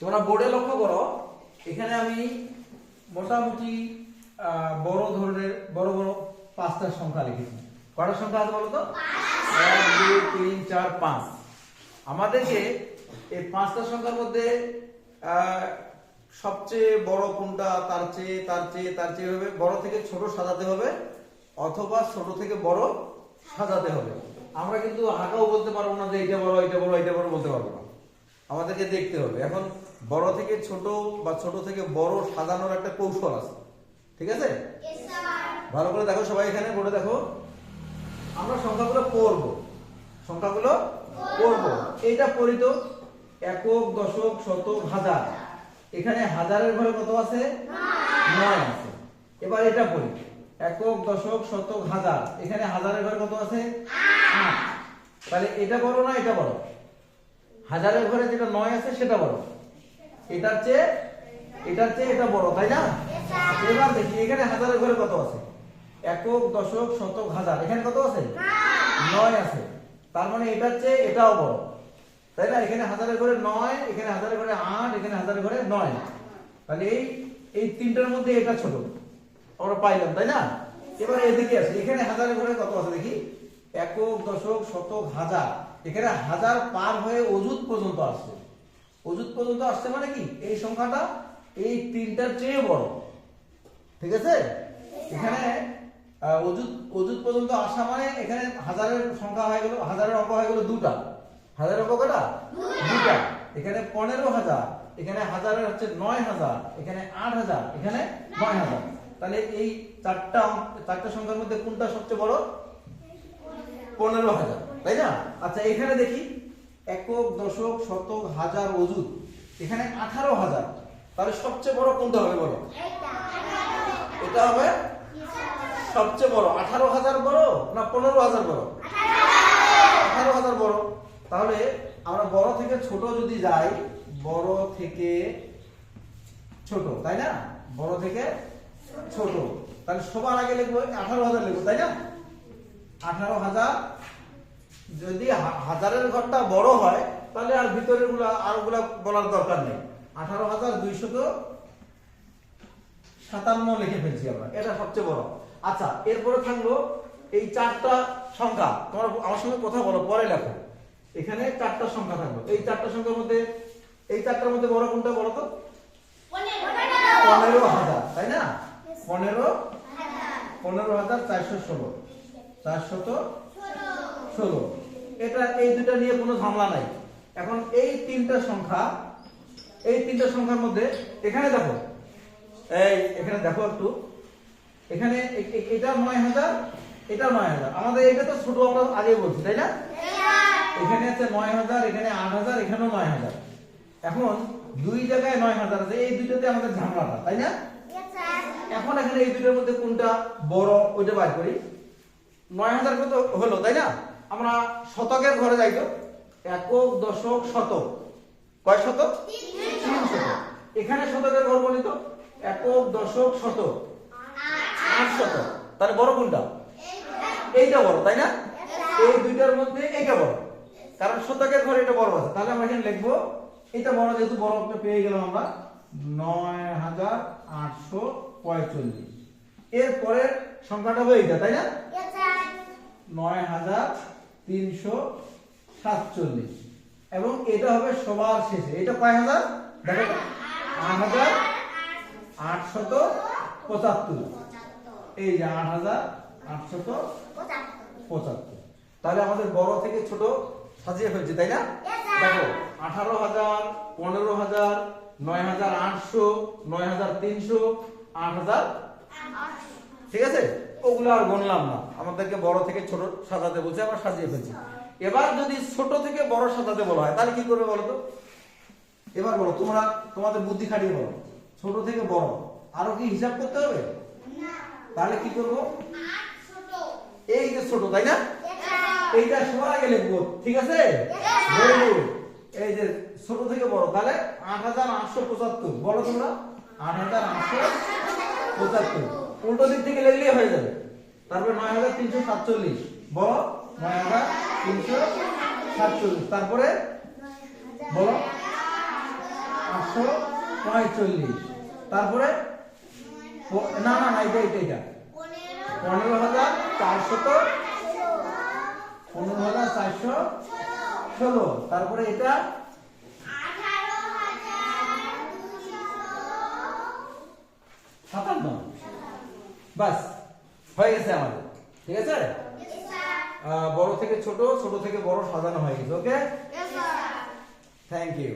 তোমরা বোর্ডে লক্ষ্য করো, এখানে আমি মোটামুটি বড় ধরনের বড় বড় পাঁচটার সংখ্যা লিখেছি। কয়টা সংখ্যা আছে বলো তো? 1 2 3 4 5। আমাদেরকে এই পাঁচটা সংখ্যার মধ্যে সবচেয়ে বড় কোনটা, তার চেয়ে হবে বড় থেকে ছোট সাজাতে হবে, অথবা ছোট থেকে বড় সাজাতে হবে। আমরা কিন্তু হাঁকাও বলতে পারবো না যে এটা বড় এটা বড় এটা বড় বলতে পারবো না, আমাদেরকে দেখতে হবে। এখন বড় থেকে ছোট বা ছোট থেকে বড় সাজানোর একটা কৌশল আছে, ঠিক আছে? ভালো করে দেখো সবাই, এখানে বোর্ডে দেখো, আমরা সংখ্যাগুলো পড়বো, এইটা পড়ি তো, একক দশক শতক হাজার। এখানে হাজারের ঘরে কত আছে? 9 আছে। এবার এটা পড়ি, একক দশক শতক হাজার। এখানে হাজারের ঘরে কত আছে? 8। তাহলে এটা বড় না এটা বড়? হাজারের ঘরে যেটা 9 আছে সেটা বড়, এটার চেয়ে এটা বড়, তাই না? এবার দেখি এখানে হাজারের ঘরে কত আছে? একক দশক শতক হাজার। এখানে কত আছে? 9 আছে। তার মানে এটার চেয়ে এটাও বড়, তাই না? এখানে হাজারের ঘরে 9, এখানে হাজারের ঘরে 8, এখানে হাজারের ঘরে 9। তাহলে এই তিনটার মধ্যে এটা ছোট আমরা পাইলাম, তাই না? এবার এদিকে আসি, এখানে হাজারের ঘরে কত আছে দেখি? একক দশক শতক হাজার। এখানে হাজার পার হয়ে অযুত পর্যন্ত আসছে। অযুত পর্যন্ত আসছে মানে কি? এই সংখ্যাটা এই তিনটার চেয়ে বড়, ঠিক আছে? এখানে অযুত পর্যন্ত আসা মানে এখানে হাজারের সংখ্যা হয়ে গেল, হাজারের অঙ্ক হয়ে গেল দুটা। হাজারের অঙ্ক কটা? দুটা। এখানে 15,000, এখানে হাজারের হচ্ছে 9,000, এখানে 8,000, এখানে 9,000। তাহলে এই চারটা সংখ্যার মধ্যে কোনটা সবচেয়ে বড়? 15,000, তাই না? আচ্ছা এখানে দেখি একক দশক শতক হাজার অযুত, এখানে 18,000। তাহলে সবচেয়ে বড় কোনটা হবে বলো? এটা হবে সবচেয়ে বড়। 18,000 বড় না 15,000 বড়? 18,000 বড়। তাহলে আমরা বড় থেকে ছোট যদি যাই, বড় থেকে ছোট, তাই না? বড় থেকে ছোট, তাহলে সবার আগে লিখবো 18,000 লিখবো, তাই না? 18,000। যদি হাজারের ঘরটা বড় হয় তাহলে আর ভিতরের গুলা আরগুলা বলার দরকার নেই। 18,257 লিখে ফেলছি আমরা, এটা সবচেয়ে বড়। আচ্ছা এরপরে থাকলো এই চারটা সংখ্যা। তোমরা আমার সঙ্গে কথা বলো, পরে লেখো। এখানে চারটা সংখ্যা থাকলো, এই চারটা সংখ্যার মধ্যে এই চারটার মধ্যে বড় কোনটা বলো তো? 15,000, তাই না? 15,416, 416। এটা এই দুটা নিয়ে কোনো ঝামেলা নাই। এখন এই তিনটা সংখ্যার মধ্যে এখানে দেখো, এখানে দেখো একটু, এখানে এটা 9,000, এটা 9,000। আমাদের এটা তো ছোট, আমরা আগে বলছি, তাই না? এখানে আছে 9,000, এখানে 8,000, এখানেও 9,000। এখন দুই জায়গায় 9,000 আছে, এই দুইটাতে আমাদের ঝামেলাটা, তাই না? এখন এখানে এই দুইটার মধ্যে কোনটা বড় ওইটা বার করি। 9,000 কত হলো, তাই না? আমরা শতকের ঘরে যাই তো, একক দশক শতক। কয় শতক? 3 শতক। এখানে শতকের ঘর বলি তো, একক দশক শতক 8 শতক। তাহলে বড় কোনটা? এইটা বড়, তাই না? এই দুইটার মধ্যে এইটা বড়, কারণ শতকের ঘরে এটা বড় আছে। তাহলে আমরা এখানে লিখবো এটা বড়, যেহেতু বড় একটা পেয়ে গেলাম আমরা, 9,845। এর পরের সংখ্যাটা হবে এইটা, তাই না? 9,347। এবং এটা হবে সবার শেষে। এটা কয় হাজার দেখো? 8,875। এই যে 8,875। তাহলে আমাদের বড় থেকে ছোট সাজিয়ে ফেলছি, তাই না? দেখো 18,000, 15,000, 9,800, 9,300, 8,000, ঠিক আছে? ওগুলো আর গণলাম না, আমাদেরকে বড় থেকে ছোট সাজাতে বলছে, আমরা সাজিয়ে ফেলছি। এবার যদি ছোট থেকে বড় সাজাতে বলা হয় তাহলে কি করবে বলো তো? এবার বলো, তোমরা তোমাদের বুদ্ধি খাটিয়ে বলো, ছোট থেকে বড় আরো কি হিসাব করতে হবে? তাহলে কি করব? এই যে ছোট, তাই না? এইটা সবার আগে লিখবো, ঠিক আছে? এই যে ছোট থেকে বড়, তাহলে 8,875 বলো তোমরা। 8,875 উল্টো দিক থেকে লিখলেই হয়ে যাবে। তারপরে 9,347 বলো, 9,347। তারপরে বলো 800 45 তারপরে না না না এটা 15,416 তারপরে এটা 57 বাস হয়ে গেছে আমাদের ঠিক আছে বড় থেকে ছোট ছোট থেকে বড় সাজানো হয়ে গেছে ওকে থ্যাংক ইউ